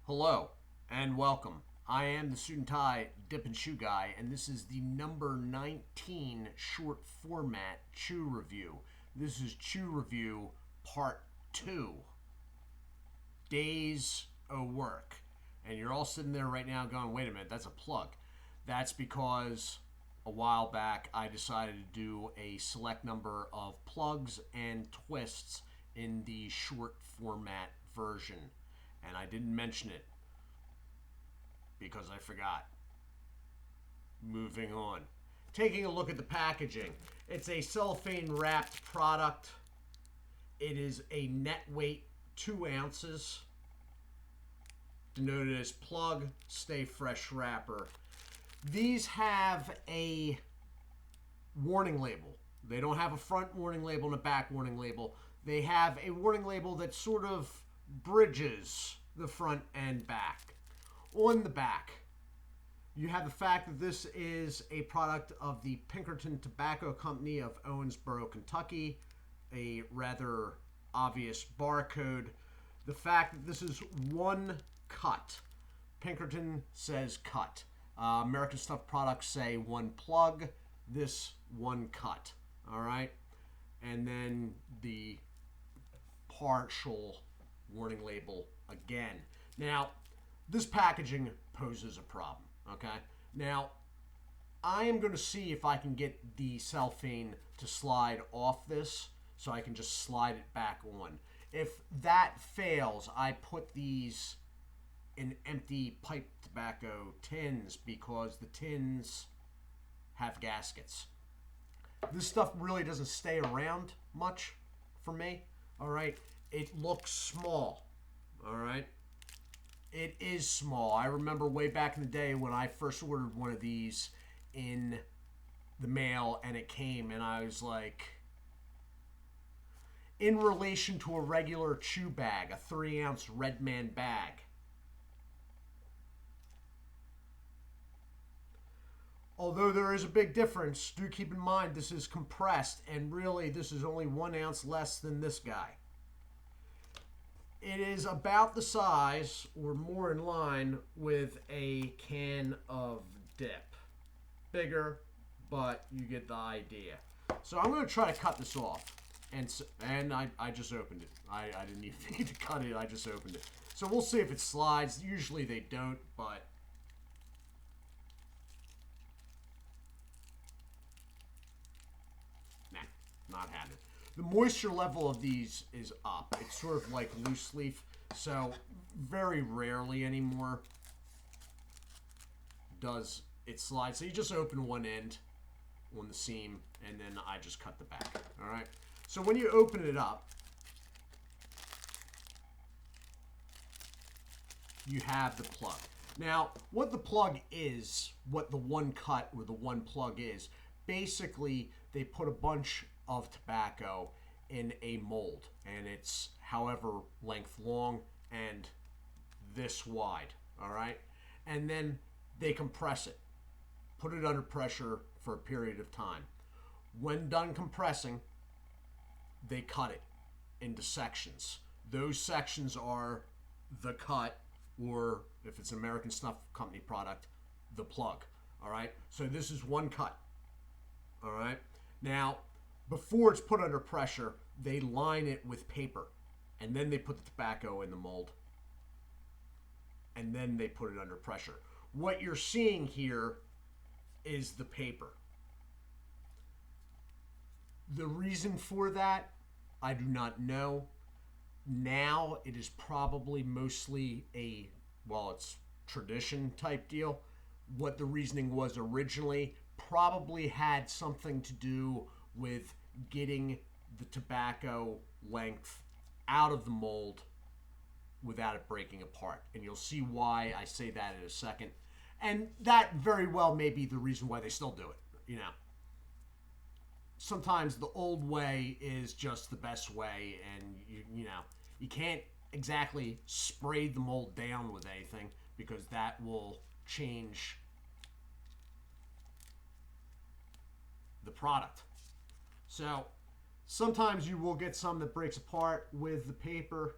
Hello and welcome. I am the Suit&Tie Dip&ChewGuy, and this is the number 19 short format Chew review. This is Chew Review Part 2, Days o' Work. And you're all sitting there right now going, wait a minute, that's a plug. That's because a while back I decided to do a select number of plugs and twists in the short format version. And I didn't mention it because I forgot. Moving on. Taking a look at the packaging. It's a cellophane wrapped product. It is a net weight 2 ounces. Denoted as plug, stay fresh wrapper. These have a warning label. They don't have a front warning label and a back warning label. They have a warning label that sort of bridges the front and back. On the back, you have the fact that this is a product of the Pinkerton Tobacco Company of Owensboro, Kentucky. A rather obvious barcode. The fact that this is one cut. Pinkerton says cut. American Stuff products say one plug. This one cut. All right. And then the partial warning label again. Now, this packaging poses a problem, okay? Now, I am going to see if I can get the cellophane to slide off this so I can just slide it back on. If that fails, I put these in empty pipe tobacco tins because the tins have gaskets. This stuff really doesn't stay around much for me, all right? It looks small, all right? It is small. I remember way back in the day when I first ordered one of these in the mail and it came and I was like, in relation to a regular chew bag, a 3-ounce Red Man bag. Although there is a big difference, do keep in mind this is compressed and really this is only 1 ounce less than this guy. It is about the size or more in line with a can of dip. Bigger, but you get the idea. So I'm going to try to cut this off. And I just opened it. I didn't even need to cut it. I just opened it. So we'll see if it slides. Usually they don't, but nah, not happening. The moisture level of these is up. It's sort of like loose leaf, so very rarely anymore does it slide. So you just open one end on the seam, and then I just cut the back. All right. So when you open it up, you have the plug. Now, what the plug is, what the one cut or the one plug is, basically they put a bunch of tobacco in a mold, and it's however length long and this wide, all right? And then they compress it, put it under pressure for a period of time. When done compressing, they cut it into sections. Those sections are the cut, or if it's an American Snuff Company product, the plug, all right? So this is one cut, all right? Now, before it's put under pressure, they line it with paper, and then they put the tobacco in the mold, and then they put it under pressure. What you're seeing here is the paper. The reason for that, I do not know. Now it is probably mostly it's tradition type deal. What the reasoning was originally probably had something to do with getting the tobacco length out of the mold without it breaking apart. And you'll see why I say that in a second. And that very well may be the reason why they still do it, you know. Sometimes the old way is just the best way, and you know, you can't exactly spray the mold down with anything because that will change the product. So sometimes you will get some that breaks apart with the paper.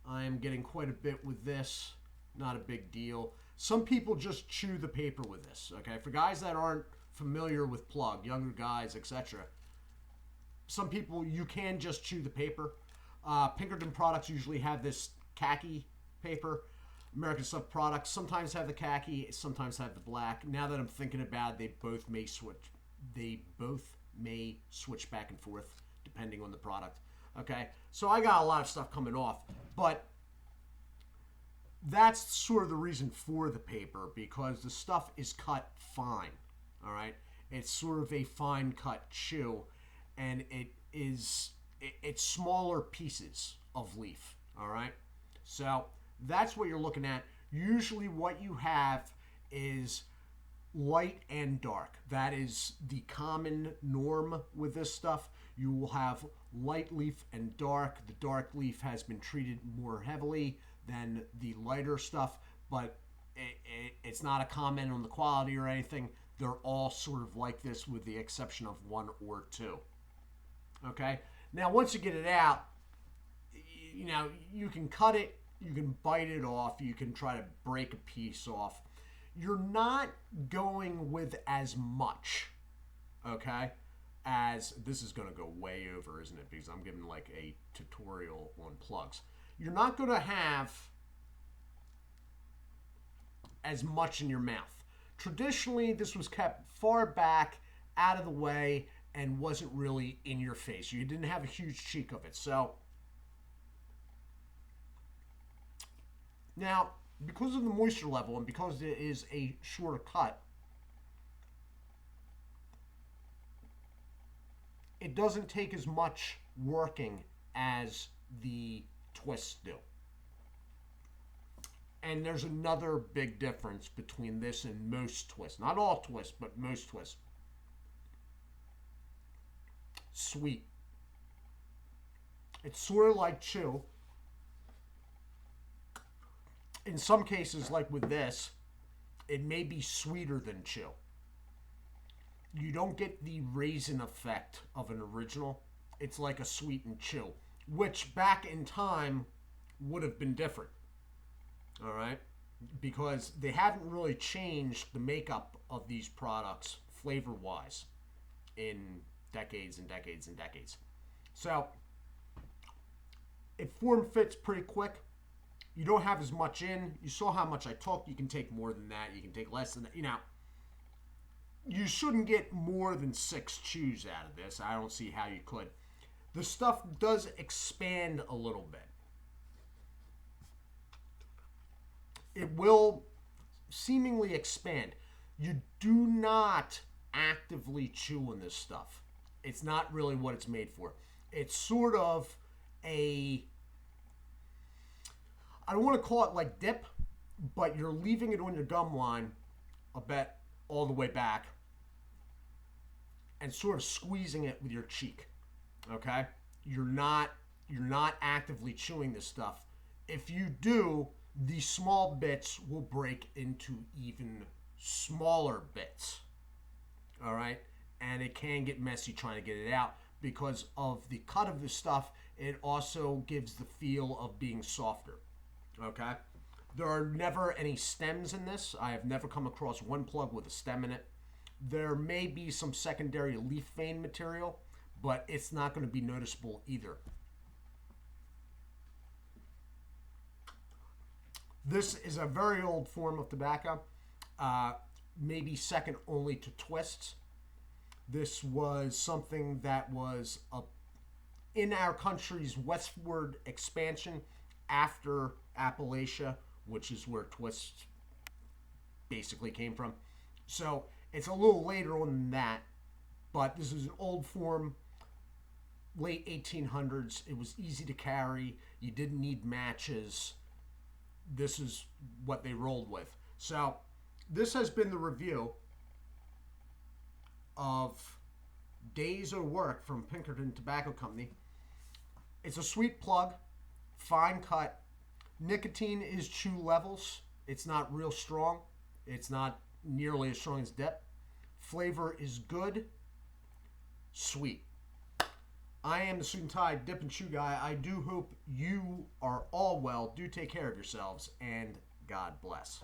I am getting quite a bit with this. Not a big deal. Some people just chew the paper with this, okay? For guys that aren't familiar with plug, younger guys, etc., some people, you can just chew the paper. Pinkerton products usually have this khaki paper. American Stuff products sometimes have the khaki, sometimes have the black. Now that I'm thinking about it, they both may switch. They both may switch back and forth depending on the product. Okay, so I got a lot of stuff coming off, but that's sort of the reason for the paper, because the stuff is cut fine. All right, it's sort of a fine cut chew, and it's smaller pieces of leaf. All right, so that's what you're looking at. Usually what you have is light and dark. That is the common norm with this stuff. You will have light leaf and dark. The dark leaf has been treated more heavily than the lighter stuff, but it's not a comment on the quality or anything. They're all sort of like this with the exception of one or two. Okay? Now, once you get it out, you know, you can cut it, you can bite it off, you can try to break a piece off. You're not going with as much, okay, as this is going to go way over, isn't it? Because I'm giving like a tutorial on plugs. You're not going to have as much in your mouth. Traditionally, this was kept far back, out of the way, and wasn't really in your face. You didn't have a huge cheek of it. So now, because of the moisture level and because it is a shorter cut, it doesn't take as much working as the twists do. And there's another big difference between this and most twists. Not all twists, but most twists. Sweet. It's sort of like chew. In some cases, like with this, it may be sweeter than chew. You don't get the raisin effect of an original. It's like a sweet and chew, which back in time would have been different. All right? Because they haven't really changed the makeup of these products flavor-wise in decades and decades and decades. So, it form fits pretty quick. You don't have as much in. You saw how much I took. You can take more than that. You can take less than that. You know, you shouldn't get more than 6 chews out of this. I don't see how you could. The stuff does expand a little bit. It will seemingly expand. You do not actively chew on this stuff. It's not really what it's made for. It's sort of a, I don't want to call it like dip, but you're leaving it on your gum line a bit all the way back and sort of squeezing it with your cheek. Okay? You're not actively chewing this stuff. If you do, the small bits will break into even smaller bits. All right? And it can get messy trying to get it out because of the cut of the stuff. It also gives the feel of being softer. Okay? There are never any stems in this. I have never come across one plug with a stem in it. There may be some secondary leaf vein material, but it's not going to be noticeable either. This is a very old form of tobacco, maybe second only to twists. This was something that was in our country's westward expansion after Appalachia, which is where twists basically came from. So it's a little later on than that, but this is an old form, late 1800s. It was easy to carry. You didn't need matches. This is what they rolled with. So this has been the review of Days of Work from Pinkerton Tobacco Company. It's a sweet plug, fine cut. Nicotine is chew levels. It's not real strong. It's not nearly as strong as Dip. Flavor is good, sweet. I am the Suit&Tie Dip and Chew Guy. I do hope you are all well. Do take care of yourselves, and God bless.